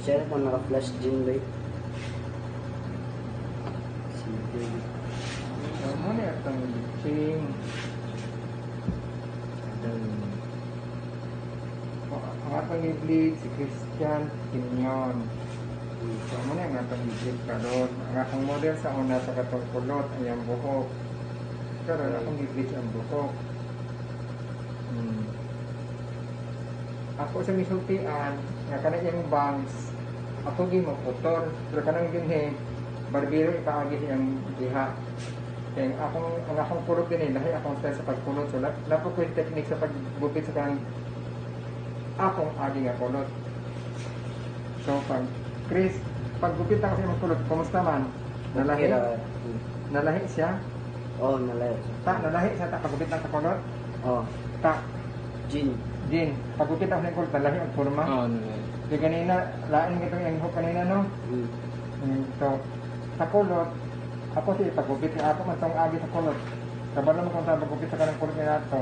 Christian kung naka-flash din ba yun? Sige. Ano na itong bitching? Ang atong i-bleed si Christian Quinion. So, ano na ang atong i-bleed karon? Ang atong model sa una sa katong kulot ay ang buhok. Pero akong i-bleed ang buhok. Ako sa misultian, nga kanang yung bangs, ako gimaputol. Pero kanang ginhe, barbero ipaagi siyang diha. Kaya ang akong kulot din lahi akong style sa pagkulot. So, lapo ko yung technique sa pagbupit sa kanang akong agi nga kulot. So, Chris, pagbupit na kasi yung kulot, kumusta man? Nalahi? Nalahi siya? Oo, nalahi. Nalahi siya, pagbupit na sa kulot? Oo. Jin, pagbupit ako ng kulot, nalahi ang forma? Oo, nalahi. Di kanina, lain itong yung hook kanina, no? So, sa kulot, ako si pagbupit nga ako man itong agi sa kulot. Kabalo mo kung sa pagbupit sa kanang kulot nga ito.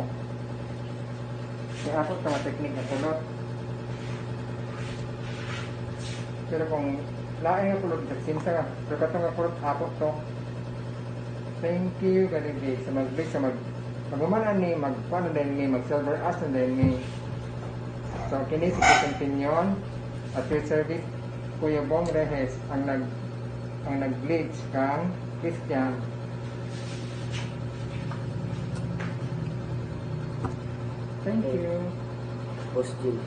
Yung ako ito, technique na kulot. Pero kung lain nga kulot, sinsa nga. Pero katong nga kulot, ako ito. Thank you, kanibig. Sa mag-big, sa magmamanan ni, magpano din ni, mag-silver ash na din ni. So, kini si Christian Quinion at your service, Kuya Bong Rehes, ang nag-bleach kang Christian. Thank you. Post Jin.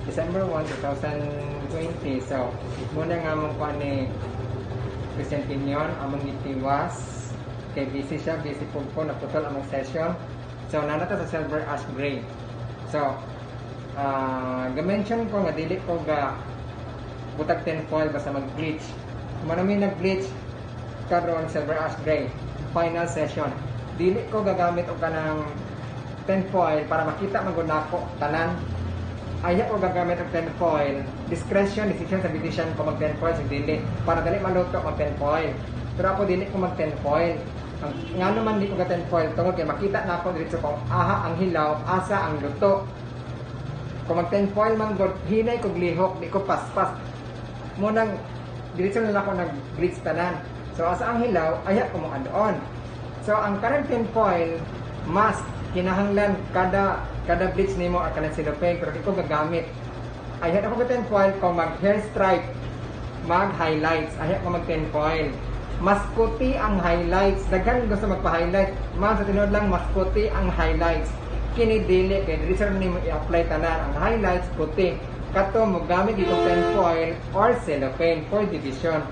December 1, 2020. So, muna nga mong pa ni Christian Quinion, among itiwas. Kay busy siya, busy po naputol among session. So, nanata sa silver ash gray. So, ga-mention ko nga, dili ko ga butag tinfoil basta mag-bleach. Manami nag-bleach karon silver ash gray. Final session. Dili ko gagamit og kanang tinfoil para makita magunako tanan. Ayaw ko gagamit ng tinfoil. Discretion, decision sa beautician ko mag-tinfoil sa dili. Para dali maluto mag-tinfoil. Pero ako dili ko mag-tinfoil. Nga naman di ko ga-tinfoil tungkol kaya makita na ako dito kung aha ang hilaw, asa ang luto. Kung mag-tinfoil man god, hinay ko glihok, di ko paspas. Munang, dito na ako nag-bleach tanan. So asa ang hilaw, ayaw ko mo add-on. So ang current tinfoil, must kinahanglan kada bleach nimo at kanang silopeng pero di ko gagamit. Ayaw ako mag-tinfoil kung mag-hair stripe, mag-highlights. Ayaw ko mag-tinfoil. Mas puti ang highlights. Daghan gusto magpa-highlight. Mas sa tinod lang, mas puti ang highlights. Kinidili, kaya dili sa nimo i-apply tanan. Ang highlights, puti. Kato mo gamit itong tinfoil or cellophane for division.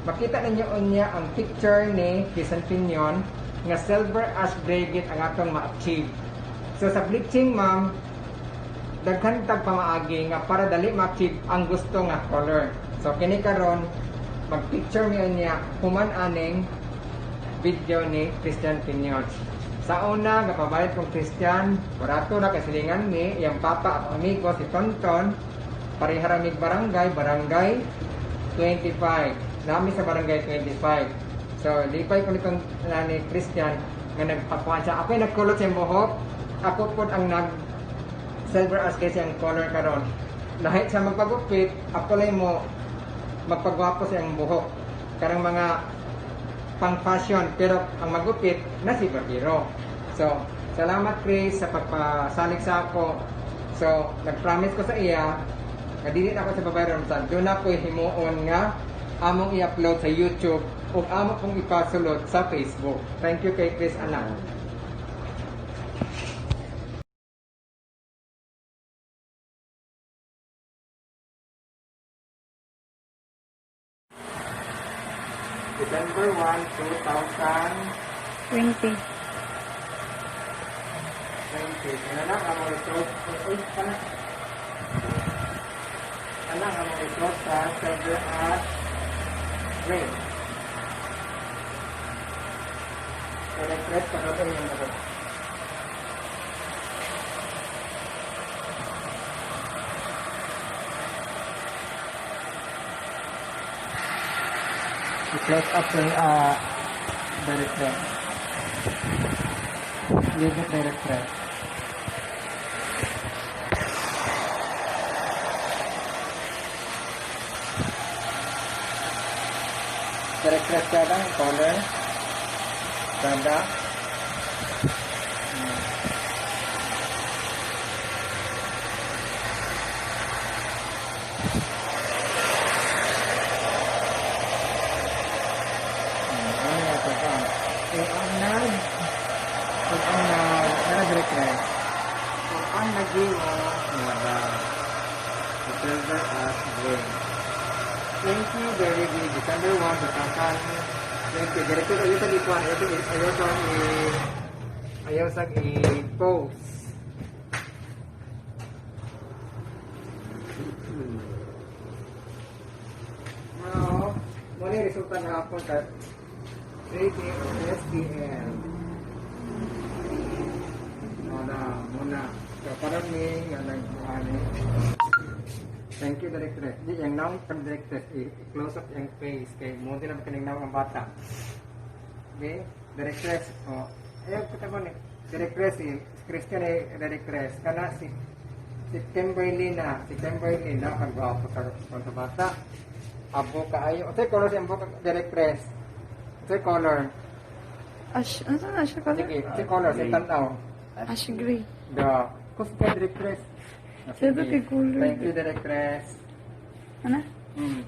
Makita ninyo unya ang picture ni Christian Quinion nga silver ash gray git ang atong ma-achieve. So sa bleaching ma'am, daghan tag pamaagi nga para dali ma-achieve ang gusto nga color. So kini karon mag-picture mi niya human aning video ni Christian Quinion. Sa una nga pabayad kong Christian, barato na kasilingan ni iyang papa at amigo si Tonton. Pariharamig barangay 25. Nami sa barangay 25. So, lipay ko nitong ni Christian nga nagpakuan siya. Ako'y nagkulot siyang buhok. Ako po ang silver ash kasi ang color karon. Lahit siya magpagupit, ako lang mo magpagwapo siyang buhok. Karang mga pang fashion, pero ang magupit na si Barbero. So, salamat Chris sa pagpasalig sa ako. So, nag-promise ko sa iya, nga dili na ako sa babayaran sa doon ako himuon nga among i-upload sa YouTube o amo kong ipasulod sa Facebook. Thank you kay Chris anak. December 1, 2020. 20. Anak, among result. Anak, among result sa silver ash gray. So, nag-press pa natin yung mga. I-close up yung direct press. Leave it direct press. Direct press kada, color, kada. Direct press. Ang naging The silver as gray. Thank you, very good. December 1, batakan. Thank you. Direkto ayaw sa likuan. Ayaw sa i-post. Now, muna yung resulta na ako sa 3 STL. Muna. So, parang may thank you, Director. Di, yung noun pang Director, i-close up yung face. Kaya mo din naman kaning noun ang bata. Okay? Director, ayaw ko tabo ni Director, si Christian ay Director. Kana si Kimberly na, pag-wapo sa bata. Abo ka ayo. Ito yung color siya, abo ka Director. Ito yung color. Ash, ano na siya color? Sige, ito yung color, sa tanaw. Ash gray. The Kusta Director. Sabi kay color. Thank you, Director. Ano? Hmm.